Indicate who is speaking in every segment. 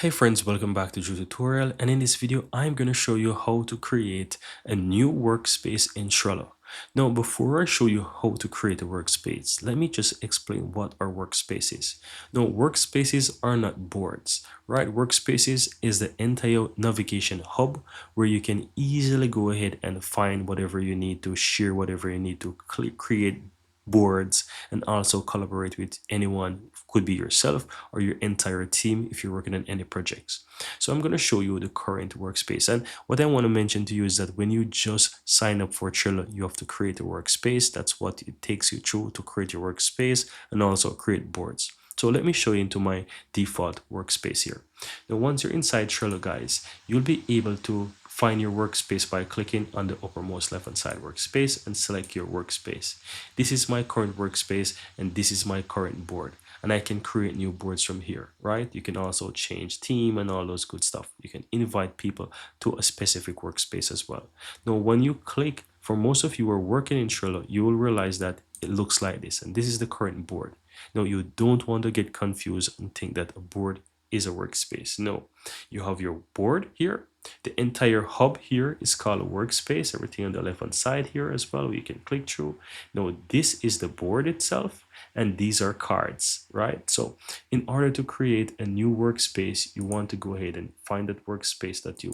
Speaker 1: Hey friends, welcome back to the tutorial, and in this video I'm going to show you how to create a new workspace in Trello. Now before I show you how to create a workspace, let me just explain what our workspace is. Now workspaces are not boards, right? Workspaces is the entire navigation hub where you can easily go ahead and find whatever you need to, share whatever you need to, create boards, and also collaborate with anyone. Could be yourself or your entire team if you're working on any projects. So I'm going to show you the current workspace, and what I want to mention to you is that when you just sign up for Trello, you have to create a workspace. That's what it takes you through to create your workspace and also create boards. So let me show you into my default workspace here. Now once you're inside Trello, guys, you'll be able to find your workspace by clicking on the uppermost left hand side workspace and select your workspace. This is my current workspace and this is my current board, and I can create new boards from here, right? You can also change theme and all those good stuff. You can invite people to a specific workspace as well. Now when you click, for most of you who are working in Trello, you will realize that it looks like this, and this is the current board. Now you don't want to get confused and think that a board is a workspace. No, you have your board here. The entire hub here is called a workspace. Everything on the left hand side here as well, you can click through. Now this is the board itself, and these are cards, right? So in order to create a new workspace, you want to go ahead and find that workspace that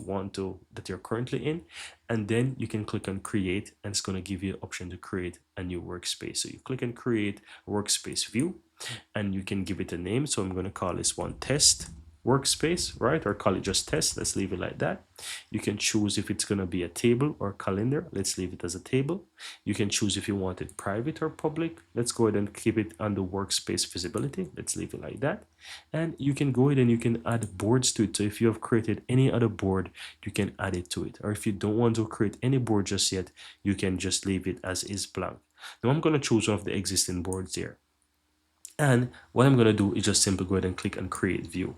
Speaker 1: you're currently in, and then you can click on create, and it's going to give you an option to create a new workspace. So you click on create workspace view, and you can give it a name. So I'm going to call this one test workspace, right? Or call it just test. Let's leave it like that. You can choose if it's going to be a table or calendar. Let's leave it as a table. You can choose if you want it private or public. Let's go ahead and keep it under workspace visibility. Let's leave it like that. And you can go ahead and you can add boards to it. So if you have created any other board, you can add it to it. Or if you don't want to create any board just yet, you can just leave it as is blank. Now I'm going to choose one of the existing boards here. And what I'm going to do is just simply go ahead and click on create view.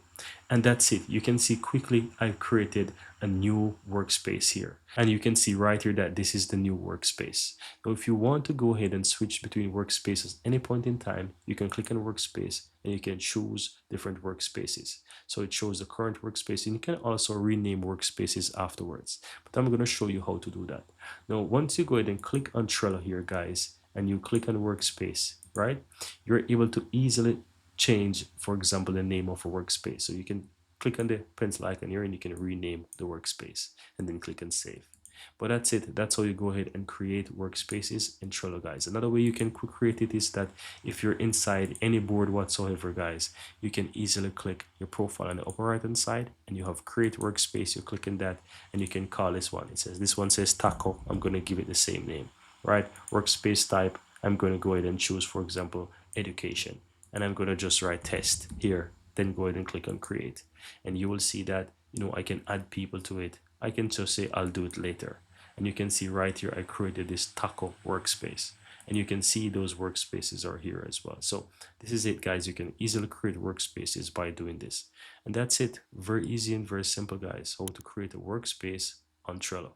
Speaker 1: And that's it. You can see quickly I've created a new workspace here. And you can see right here that this is the new workspace. Now, if you want to go ahead and switch between workspaces any point in time, you can click on workspace and you can choose different workspaces. So it shows the current workspace, and you can also rename workspaces afterwards. But I'm going to show you how to do that. Now, once you go ahead and click on Trello here, guys, and you click on workspace, right, you're able to easily change, for example, the name of a workspace. So you can click on the pencil icon here and you can rename the workspace and then click on save. But that's it. That's how you go ahead and create workspaces in Trello, guys. Another way you can create it is that if you're inside any board whatsoever, guys, you can easily click your profile on the upper right hand side and you have create workspace. You click on that and you can call this one. This one says taco. I'm going to give it the same name, right? Workspace type, I'm going to go ahead and choose, for example, education, and I'm going to just write test here, then go ahead and click on create, and you will see that I can add people to it. I can just say I'll do it later, and you can see right here I created this taco workspace, and you can see those workspaces are here as well. So this is it, guys. You can easily create workspaces by doing this, and that's it. Very easy and very simple, guys, how to create a workspace on Trello.